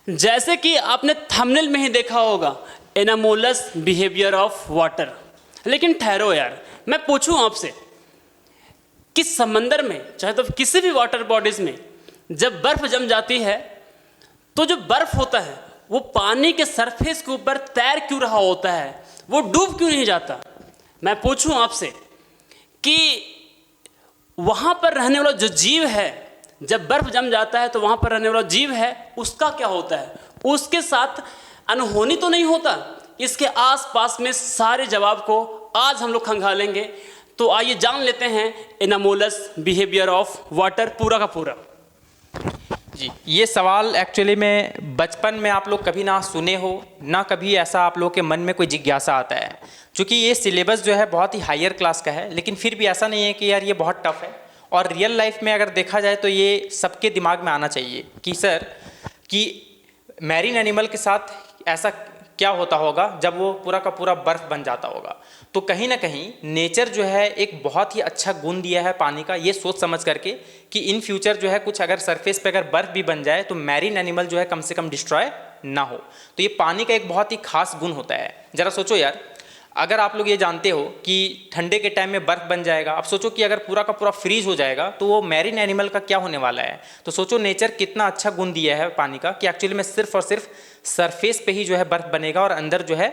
जैसे कि आपने थंबनेल में ही देखा होगा, एनामोलस बिहेवियर ऑफ वाटर। लेकिन ठहरो यार, मैं पूछूं आपसे कि समंदर में, चाहे तो किसी भी वाटर बॉडीज में, जब बर्फ जम जाती है तो जो बर्फ होता है वो पानी के सरफेस के ऊपर तैर क्यों रहा होता है, वो डूब क्यों नहीं जाता? मैं पूछूं आपसे कि वहाँ पर रहने वाला जो जीव है, जब बर्फ जम जाता है तो वहाँ पर रहने वाला जीव है, उसका क्या होता है? उसके साथ अनहोनी तो नहीं होता? इसके आसपास में सारे जवाब को आज हम लोग खंगालेंगे। तो आइए जान लेते हैं एनामोलस बिहेवियर ऑफ वाटर पूरा का पूरा। जी, ये सवाल एक्चुअली में बचपन में आप लोग कभी ना सुने हो, ना कभी ऐसा आप लोग के मन में कोई जिज्ञासा आता है। क्योंकि ये सिलेबस जो है बहुत ही हायर क्लास का है, लेकिन फिर भी ऐसा नहीं है कि यार ये बहुत टफ है। और रियल लाइफ में अगर देखा जाए तो ये सबके दिमाग में आना चाहिए कि सर कि मैरीन एनिमल के साथ ऐसा क्या होता होगा जब वो पूरा का पूरा बर्फ बन जाता होगा। तो कहीं ना कहीं नेचर जो है एक बहुत ही अच्छा गुण दिया है पानी का, ये सोच समझ करके कि इन फ्यूचर जो है कुछ अगर सरफेस पे अगर बर्फ भी बन जाए तो मैरीन एनिमल जो है कम से कम डिस्ट्रॉय ना हो। तो ये पानी का एक बहुत ही खास गुण होता है। जरा सोचो यार, अगर आप लोग ये जानते हो कि ठंडे के टाइम में बर्फ बन जाएगा, अब सोचो कि अगर पूरा का पूरा फ्रीज हो जाएगा तो वो मैरीन एनिमल का क्या होने वाला है। तो सोचो नेचर कितना अच्छा गुण दिया है पानी का कि एक्चुअली में सिर्फ और सिर्फ सरफेस पे ही जो है बर्फ बनेगा और अंदर जो है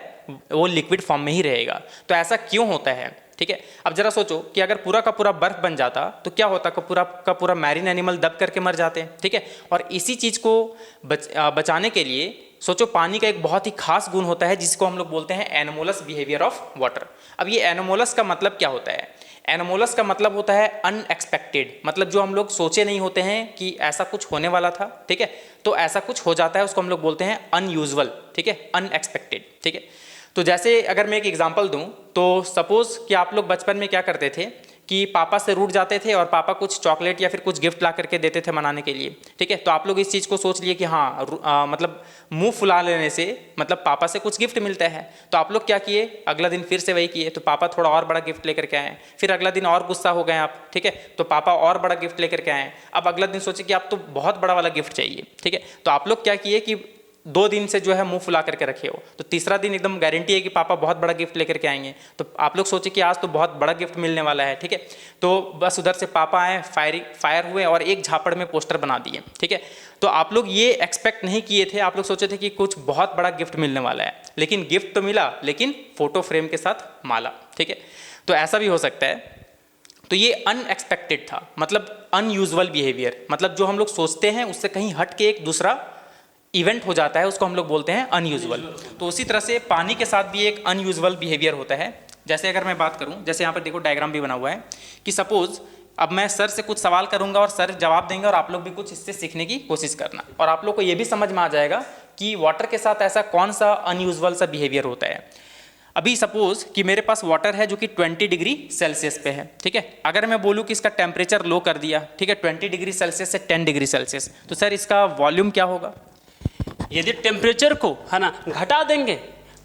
वो लिक्विड फॉर्म में ही रहेगा। तो ऐसा क्यों होता है? ठीक है, अब जरा सोचो कि अगर पूरा का पूरा बर्फ बन जाता तो क्या होता, पूरा का पूरा मैरीन एनिमल दब करके मर जाते हैं। ठीक है, और इसी चीज़ को बचाने के लिए सोचो पानी का एक बहुत ही खास गुण होता है जिसको हम लोग बोलते हैं एनामोलस बिहेवियर ऑफ वाटर। अब ये एनामोलस का मतलब क्या होता है? एनामोलस का मतलब होता है अनएक्सपेक्टेड, मतलब जो हम लोग सोचे नहीं होते हैं कि ऐसा कुछ होने वाला था। ठीक है, तो ऐसा कुछ हो जाता है उसको हम लोग बोलते हैं अनयूजुअल। ठीक है, अनएक्सपेक्टेड। ठीक है, तो जैसे अगर मैं एक एग्जांपल दूं तो सपोज कि आप लोग बचपन में क्या करते थे कि पापा से रूठ जाते थे और पापा कुछ चॉकलेट या फिर कुछ गिफ्ट ला करके देते थे मनाने के लिए। ठीक है, तो आप लोग इस चीज़ को सोच लिए कि हाँ मतलब मुंह फुला लेने से मतलब पापा से कुछ गिफ्ट मिलता है। तो आप लोग क्या किए, अगला दिन फिर से वही किए, तो पापा थोड़ा और बड़ा गिफ्ट लेकर के आए। फिर अगला दिन और गुस्सा हो गए आप, ठीक है, तो पापा और बड़ा गिफ्ट लेकर के आए। अब अगला दिन सोचे कि आप तो बहुत बड़ा वाला गिफ्ट चाहिए। ठीक है, तो आप लोग क्या किए कि 2 दिन से जो है मुंह फुला करके रखे हो, तो तीसरा दिन एकदम गारंटी है कि पापा बहुत बड़ा गिफ्ट लेकर के आएंगे। तो आप लोग सोचे कि आज तो बहुत बड़ा गिफ्ट मिलने वाला है। ठीक है, तो बस उधर से पापा आए, फायर हुए और एक झापड़ में पोस्टर बना दिए। ठीक है, तो आप लोग ये एक्सपेक्ट नहीं किए थे, आप लोग सोचे थे कि कुछ बहुत बड़ा गिफ्ट मिलने वाला है, लेकिन गिफ्ट तो मिला, लेकिन फोटो फ्रेम के साथ माला। ठीक है, तो ऐसा भी हो सकता है। तो ये अनएक्सपेक्टेड था, मतलब अनयूजुअल बिहेवियर, मतलब जो हम लोग सोचते हैं उससे कहीं हट के एक दूसरा इवेंट हो जाता है, उसको हम लोग बोलते हैं अनयूजुअल। तो उसी तरह से पानी के साथ भी एक अनयूजुअल बिहेवियर होता है। जैसे अगर मैं बात करूं, जैसे यहाँ पर देखो डायग्राम भी बना हुआ है कि सपोज अब मैं सर से कुछ सवाल करूंगा और सर जवाब देंगे और आप लोग भी कुछ इससे सीखने की कोशिश करना, और आप लोग को ये भी समझ में आ जाएगा कि वाटर के साथ ऐसा कौन सा अनयूजुअल सा बिहेवियर होता है। अभी सपोज कि मेरे पास वाटर है जो कि 20 डिग्री सेल्सियस पे है। ठीक है, अगर मैं बोलूँ कि इसका टेम्परेचर लो कर दिया, ठीक है, 20 डिग्री सेल्सियस से 10 डिग्री सेल्सियस, तो सर इसका वॉल्यूम क्या होगा? यदि टेम्परेचर को है ना घटा देंगे,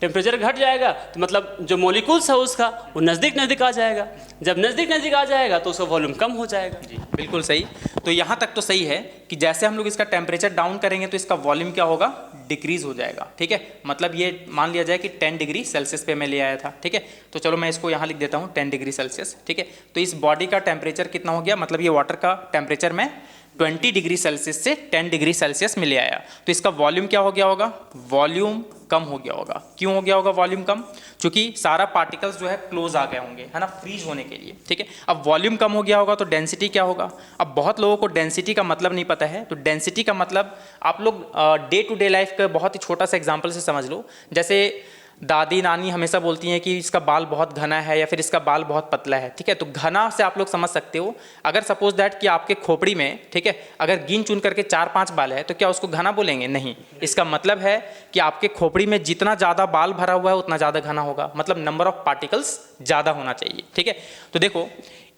टेम्परेचर घट जाएगा तो मतलब जो मॉलिक्यूल्स है उसका वो नज़दीक नज़दीक आ जाएगा। जब नज़दीक नज़दीक आ जाएगा तो उसका वॉल्यूम कम हो जाएगा। जी बिल्कुल सही। तो यहाँ तक तो सही है कि जैसे हम लोग इसका टेम्परेचर डाउन करेंगे तो इसका वॉल्यूम क्या होगा, डिक्रीज हो जाएगा। ठीक है, मतलब ये मान लिया जाए कि 10 डिग्री सेल्सियस पे मैं ले आया था। ठीक है, तो चलो मैं इसको यहाँ लिख देता हूँ 10 डिग्री सेल्सियस। ठीक है, तो इस बॉडी का टेम्परेचर कितना हो गया, मतलब ये वाटर का टेम्परेचर मैं 20 डिग्री सेल्सियस से 10 डिग्री सेल्सियस में ले आया, तो इसका वॉल्यूम क्या हो गया होगा, वॉल्यूम कम हो गया होगा। क्यों हो गया होगा वॉल्यूम कम? क्योंकि सारा पार्टिकल्स जो है क्लोज आ गए होंगे, है ना, फ्रीज होने के लिए। ठीक है, अब वॉल्यूम कम हो गया होगा तो डेंसिटी क्या होगा? अब बहुत लोगों को डेंसिटी का मतलब नहीं पता है, तो डेंसिटी का मतलब आप लोग डे टू डे लाइफ का बहुत ही छोटा सा एग्जाम्पल से समझ लो। जैसे दादी नानी हमेशा बोलती हैं कि इसका बाल बहुत घना है या फिर इसका बाल बहुत पतला है। ठीक है, तो घना से आप लोग समझ सकते हो, अगर सपोज दैट कि आपके खोपड़ी में, ठीक है, अगर गिन चुन करके 4-5 बाल है तो क्या उसको घना बोलेंगे? नहीं। इसका मतलब है कि आपके खोपड़ी में जितना ज़्यादा बाल भरा हुआ है उतना ज़्यादा घना होगा, मतलब नंबर ऑफ पार्टिकल्स ज़्यादा होना चाहिए। ठीक है, तो देखो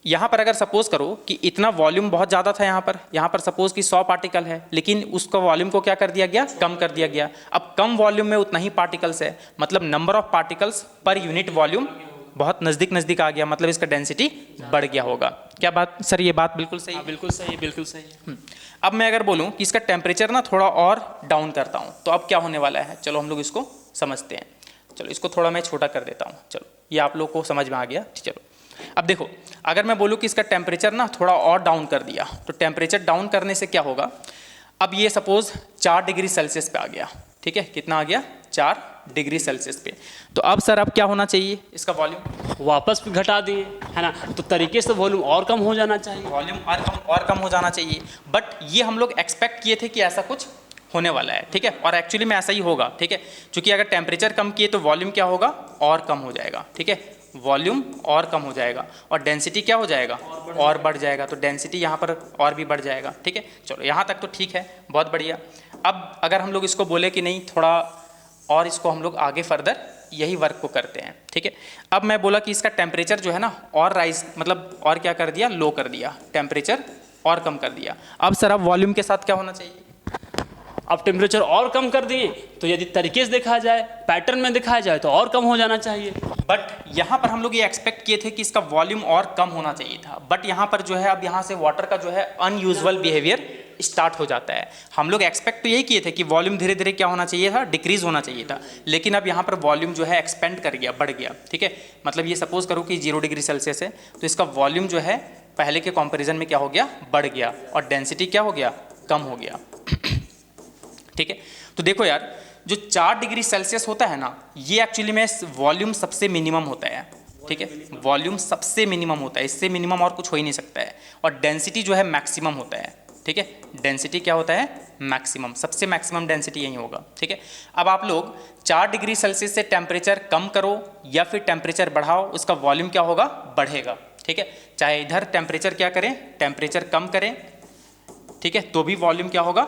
यहाँ पर अगर सपोज करो कि इतना वॉल्यूम बहुत ज़्यादा था, यहाँ पर सपोज कि 100 पार्टिकल है, लेकिन उसका वॉल्यूम को क्या कर दिया गया, कम कर दिया गया। अब कम वॉल्यूम में उतना ही पार्टिकल्स है, मतलब number of particles per unit volume बहुत नज़दीक नज़दीक आ गया, मतलब इसका डेंसिटी बढ़ गया होगा। क्या बात सर, ये बात बिल्कुल सही है? बिल्कुल सही, बिल्कुल सही। अब मैं अगर बोलूँ कि इसका टेम्परेचर ना थोड़ा और डाउन करता हूँ, तो अब क्या होने वाला है, चलो हम लोग इसको समझते हैं। चलो इसको थोड़ा मैं छोटा कर देता हूँ, चलो ये आप लोग को समझ में आ गया। चलो अब देखो, अगर मैं बोलूँ कि इसका टेम्परेचर ना थोड़ा और डाउन कर दिया, तो टेम्परेचर डाउन करने से क्या होगा, अब ये सपोज 4 डिग्री सेल्सियस पे आ गया, ठीक है, कितना आ गया, 4 डिग्री सेल्सियस पे। तो अब सर अब क्या होना चाहिए, इसका वॉल्यूम वापस घटा दिए, है ना, तो तरीके से वॉल्यूम और कम हो जाना चाहिए। वॉल्यूम और कम हो जाना चाहिए। बट ये हम लोग एक्सपेक्ट किए थे कि ऐसा कुछ होने वाला है, ठीक है, और एक्चुअली में ऐसा ही होगा, ठीक है, क्योंकि अगर टेम्परेचर कम किए तो वॉल्यूम क्या होगा, और कम हो जाएगा, ठीक है, वॉल्यूम और कम हो जाएगा, और डेंसिटी क्या हो जाएगा, और बढ़ जाएगा। तो डेंसिटी यहाँ पर और भी बढ़ जाएगा, ठीक है। चलो यहाँ तक तो ठीक है, बहुत बढ़िया। अब अगर हम लोग इसको बोले कि नहीं थोड़ा और इसको हम लोग आगे फर्दर यही वर्क को करते हैं, ठीक है। अब मैं बोला कि इसका टेम्परेचर जो है ना और राइज, मतलब और क्या कर दिया, लो कर दिया, टेम्परेचर और कम कर दिया। अब सर अब वॉल्यूम के साथ क्या होना चाहिए, अब टेम्परेचर और कम कर दिए, तो यदि तरीके से देखा जाए, पैटर्न में देखा जाए, तो और कम हो जाना चाहिए। बट यहाँ पर हम लोग ये एक्सपेक्ट किए थे कि इसका वॉल्यूम और कम होना चाहिए था। बट यहाँ पर जो है, अब यहाँ से वाटर का जो है अनयूजुअल बिहेवियर स्टार्ट हो जाता है। हम लोग एक्सपेक्ट तो यही किए थे कि वॉल्यूम धीरे धीरे क्या होना चाहिए था, डिक्रीज होना चाहिए था, लेकिन अब यहाँ पर वॉल्यूम जो है एक्सपेंड कर गया, बढ़ गया, ठीक है। मतलब ये सपोज करो कि 0 डिग्री सेल्सियस है, तो इसका वॉल्यूम जो है पहले के कंपैरिजन में क्या हो गया, बढ़ गया, और डेंसिटी क्या हो गया, कम हो गया, ठीक है। तो देखो यार, जो 4 डिग्री सेल्सियस होता है ना, ये एक्चुअली में वॉल्यूम सबसे मिनिमम होता है, ठीक है, वॉल्यूम सबसे मिनिमम होता है, इससे मिनिमम और कुछ हो ही नहीं सकता है। और डेंसिटी जो है मैक्सिमम होता है, ठीक है, डेंसिटी क्या होता है, मैक्सिमम, सबसे मैक्सिमम डेंसिटी यही होगा, ठीक है। अब आप लोग 4 डिग्री सेल्सियस से टेम्परेचर कम करो या फिर टेम्परेचर बढ़ाओ, उसका वॉल्यूम क्या होगा, बढ़ेगा, ठीक है। चाहे इधर टेम्परेचर क्या करें, टेम्परेचर कम करें, ठीक है, तो भी वॉल्यूम क्या होगा,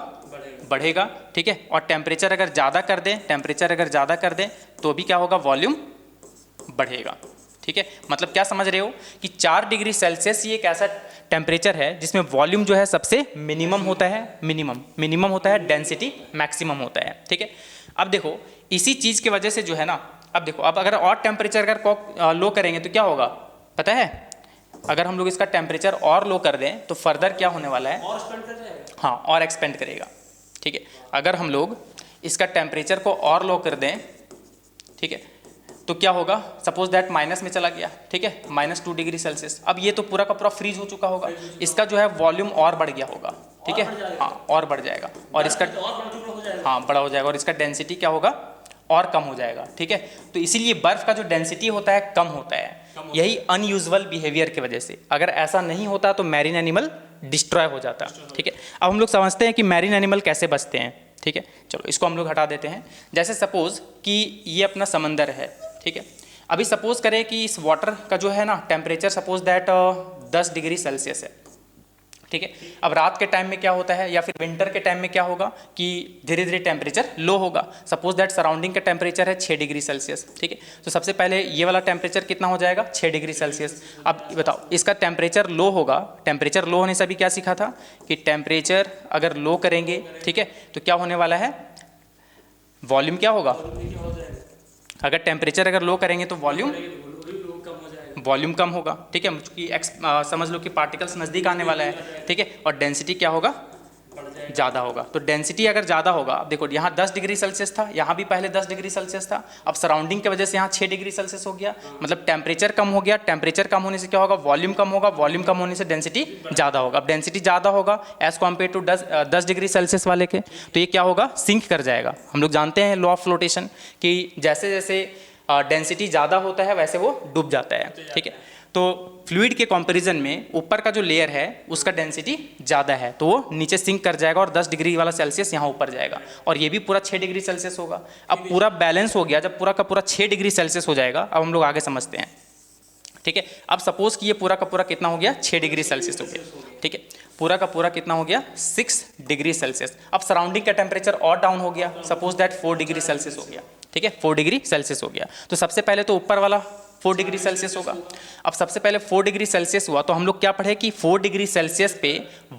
बढ़ेगा, ठीक है। और टेम्परेचर अगर ज़्यादा कर दें, टेम्परेचर अगर ज़्यादा कर दें तो भी क्या होगा, वॉल्यूम बढ़ेगा, ठीक है। मतलब क्या समझ रहे हो कि 4 डिग्री सेल्सियस ये एक ऐसा टेम्परेचर है जिसमें वॉल्यूम जो है सबसे मिनिमम होता है, मिनिमम होता है, डेंसिटी मैक्सिमम होता है, ठीक है। अब देखो इसी चीज़ की वजह से जो है ना, अब देखो, अब अगर और टेम्परेचर अगर लो करेंगे तो क्या होगा पता है, अगर हम लोग इसका टेम्परेचर और लो कर दें तो फर्दर क्या होने वाला है, हाँ, और एक्सपेंड करेगा, ठीक है। अगर हम लोग इसका टेम्परेचर को और लो कर दें, ठीक है, तो क्या होगा, सपोज दैट माइनस में चला गया, ठीक है, -2 डिग्री सेल्सियस। अब ये तो पूरा का पूरा फ्रीज हो चुका होगा, इसका जो है वॉल्यूम और बढ़ गया होगा, ठीक है, हाँ, और बढ़ जाएगा, और इसका हाँ बड़ा हो जाएगा, और इसका डेंसिटी क्या होगा, और कम हो जाएगा, ठीक है। तो इसीलिए बर्फ का जो डेंसिटी होता है कम होता है, यही अनयूजुअल बिहेवियर की वजह से। अगर ऐसा नहीं होता तो मैरीन एनिमल डिस्ट्रॉय हो जाता, ठीक है। अब हम लोग समझते हैं कि मैरीन एनिमल कैसे बचते हैं, ठीक है। चलो इसको हम लोग हटा देते हैं। जैसे सपोज कि ये अपना समंदर है, ठीक है। अभी सपोज करें कि इस वाटर का जो है ना temperature suppose that 10 degree Celsius है, ठीक है। अब रात के टाइम में क्या होता है, या फिर विंटर के टाइम में क्या होगा कि धीरे धीरे टेम्परेचर लो होगा। सपोज दैट सराउंडिंग का टेम्परेचर है 6 डिग्री सेल्सियस, ठीक है। तो सबसे पहले ये वाला टेम्परेचर कितना हो जाएगा, 6 डिग्री सेल्सियस। अब बताओ इसका टेम्परेचर लो होगा, टेम्परेचर लो होने से अभी क्या सीखा था कि टेम्परेचर अगर लो करेंगे, ठीक है, तो क्या होने वाला है, वॉल्यूम क्या होगा, अगर टेम्परेचर अगर लो करेंगे तो वॉल्यूम कम होगा, ठीक है, क्योंकि समझ लो कि पार्टिकल्स नज़दीक आने वाला है, ठीक है, और डेंसिटी क्या होगा, ज़्यादा होगा। तो डेंसिटी अगर ज़्यादा होगा, अब देखो यहाँ 10 डिग्री सेल्सियस था, यहाँ भी पहले 10 डिग्री सेल्सियस था, अब सराउंडिंग की वजह से यहाँ 6 डिग्री सेल्सियस हो गया, मतलब टेम्परेचर कम हो गया। टेम्परेचर कम होने से क्या होगा, वॉल्यूम कम होगा, वॉल्यूम कम होने से डेंसिटी ज़्यादा होगा। अब डेंसिटी ज़्यादा होगा as compare to 10 degree Celsius वाले के, तो ये क्या होगा, सिंक कर जाएगा। हम लोग जानते हैं लॉ ऑफ फ्लोटेशन कि जैसे जैसे डेंसिटी ज़्यादा होता है वैसे वो डूब जाता है, ठीक है। तो फ्लूइड के कंपैरिजन में ऊपर का जो लेयर है उसका डेंसिटी ज़्यादा है, तो वो नीचे सिंक कर जाएगा और 10 डिग्री वाला सेल्सियस यहाँ ऊपर जाएगा, और ये भी पूरा 6 डिग्री सेल्सियस होगा। अब पूरा बैलेंस हो गया, जब पूरा का पूरा 6 डिग्री सेल्सियस हो जाएगा। अब हम लोग आगे समझते हैं, ठीक है। अब सपोज कि ये पूरा का पूरा कितना हो गया, 6 डिग्री सेल्सियस हो गया, ठीक है, पूरा का पूरा कितना हो गया, 6 डिग्री सेल्सियस। अब सराउंडिंग का टेम्परेचर और डाउन हो गया, सपोज दैट 4 डिग्री सेल्सियस हो गया, ठीक है, 4 डिग्री सेल्सियस हो गया। तो सबसे पहले तो ऊपर वाला 4 डिग्री सेल्सियस होगा। अब सबसे पहले 4 डिग्री सेल्सियस हुआ तो हम लोग क्या पढ़े कि 4 डिग्री सेल्सियस पे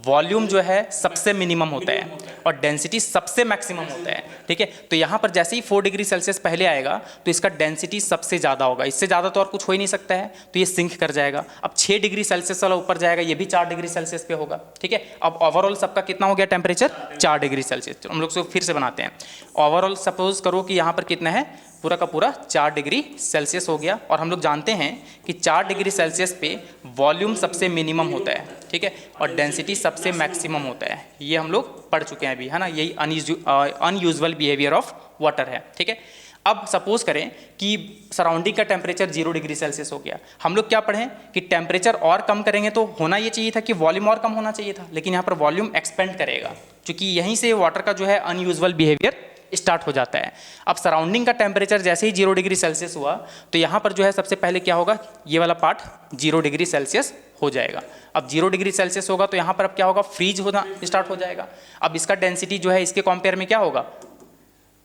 वॉल्यूम जो है सबसे मिनिमम होता है और डेंसिटी सबसे मैक्सिमम होता है, ठीक है। तो यहाँ पर जैसे ही 4 डिग्री सेल्सियस पहले आएगा तो इसका डेंसिटी सबसे ज़्यादा होगा, इससे ज़्यादा तो और कुछ हो ही नहीं सकता है, तो ये सिंक कर जाएगा। अब 6 डिग्री सेल्सियस वाला ऊपर जाएगा, ये भी 4 डिग्री सेल्सियस पे होगा, ठीक है। अब ओवरऑल सबका कितना हो गया टेम्परेचर, 4 डिग्री सेल्सियस। हम लोग फिर से बनाते हैं। ओवरऑल सपोज करो कि यहाँ पर कितना है, पूरा का पूरा 4 डिग्री सेल्सियस हो गया। और हम लोग जानते हैं कि 4 डिग्री सेल्सियस पे वॉल्यूम सबसे मिनिमम होता है, ठीक है, और डेंसिटी सबसे मैक्सिमम होता है। ये हम लोग पढ़ चुके हैं अभी, है ना। यही अनयूजुअल बिहेवियर ऑफ वाटर है, ठीक है। अब सपोज करें कि सराउंडिंग का टेम्परेचर 0 डिग्री सेल्सियस हो गया। हम लोग क्या पढ़ें कि टेम्परेचर और कम करेंगे तो होना ये चाहिए था कि वॉल्यूम और कम होना चाहिए था, लेकिन यहाँ पर वॉल्यूम एक्सपेंड करेगा, क्योंकि यहीं से वाटर का जो है अनयूजुअल बिहेवियर स्टार्ट हो जाता है। अब सराउंडिंग का टेम्परेचर जैसे ही 0 डिग्री सेल्सियस हुआ तो यहाँ पर जो है सबसे पहले क्या होगा, ये वाला पार्ट 0 डिग्री सेल्सियस हो जाएगा। अब 0 डिग्री सेल्सियस होगा तो यहाँ पर अब क्या होगा, फ्रीज होना स्टार्ट हो जाएगा। अब इसका डेंसिटी जो है इसके कंपेयर में क्या होगा,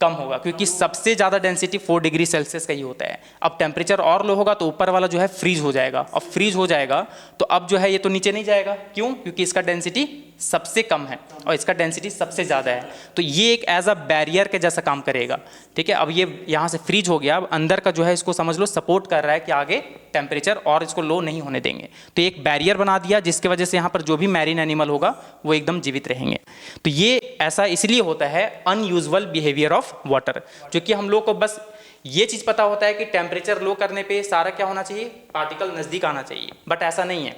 कम होगा, क्योंकि सबसे ज़्यादा डेंसिटी 4 डिग्री सेल्सियस का ही होता है। अब टेम्परेचर और लो होगा तो ऊपर वाला जो है फ्रीज हो जाएगा, और फ्रीज हो जाएगा तो अब जो है ये तो नीचे नहीं जाएगा, क्यों, क्योंकि इसका डेंसिटी सबसे कम है और इसका डेंसिटी सबसे ज़्यादा है। तो ये एक एज अ बैरियर के जैसा काम करेगा, ठीक है। अब ये यहाँ से फ्रीज हो गया, अब अंदर का जो है इसको समझ लो सपोर्ट कर रहा है कि आगे टेम्परेचर और इसको लो नहीं होने देंगे। तो एक बैरियर बना दिया जिसकी वजह से यहाँ पर जो भी मैरीन एनिमल होगा वो एकदम जीवित रहेंगे। तो ये ऐसा इसलिए होता है अनयूजुअल बिहेवियर ऑफ वाटर, क्योंकि हम लोग को बस ये चीज़ पता होता है कि टेम्परेचर लो करने पे सारा क्या होना चाहिए, पार्टिकल नज़दीक आना चाहिए, बट ऐसा नहीं है।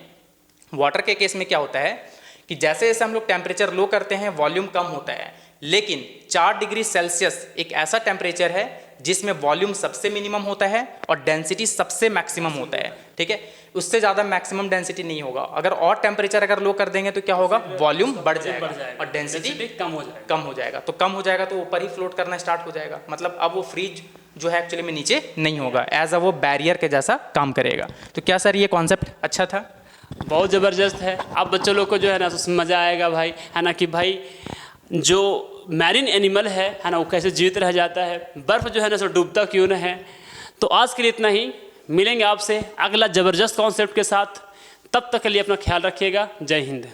वाटर के केस में क्या होता है कि जैसे जैसे हम लोग टेम्परेचर लो करते हैं वॉल्यूम कम होता है, लेकिन 4 डिग्री सेल्सियस एक ऐसा टेम्परेचर है जिसमें वॉल्यूम सबसे मिनिमम होता है और डेंसिटी सबसे मैक्सिमम होता है, ठीक है। उससे ज़्यादा मैक्सिमम डेंसिटी नहीं होगा। अगर और टेम्परेचर अगर लो कर देंगे तो क्या होगा, वॉल्यूम बढ़ जाएगा और डेंसिटी कम हो जाएगा। तो कम हो जाएगा तो ऊपर ही फ्लोट करना स्टार्ट हो जाएगा, मतलब अब वो फ्रीज जो है एक्चुअली में नीचे नहीं होगा, एज अ वो बैरियर के जैसा काम करेगा। तो क्या सर ये कॉन्सेप्ट अच्छा था? बहुत ज़बरदस्त है। अब बच्चों लोग को जो है ना उसमें मज़ा आएगा भाई, है ना, कि भाई जो मैरीन एनिमल है ना वो कैसे जीवित रह जाता है, बर्फ़ जो है ना सो डूबता क्यों न है। तो आज के लिए इतना ही, मिलेंगे आपसे अगला ज़बरदस्त कॉन्सेप्ट के साथ। तब तक के लिए अपना ख्याल रखिएगा। जय हिंद।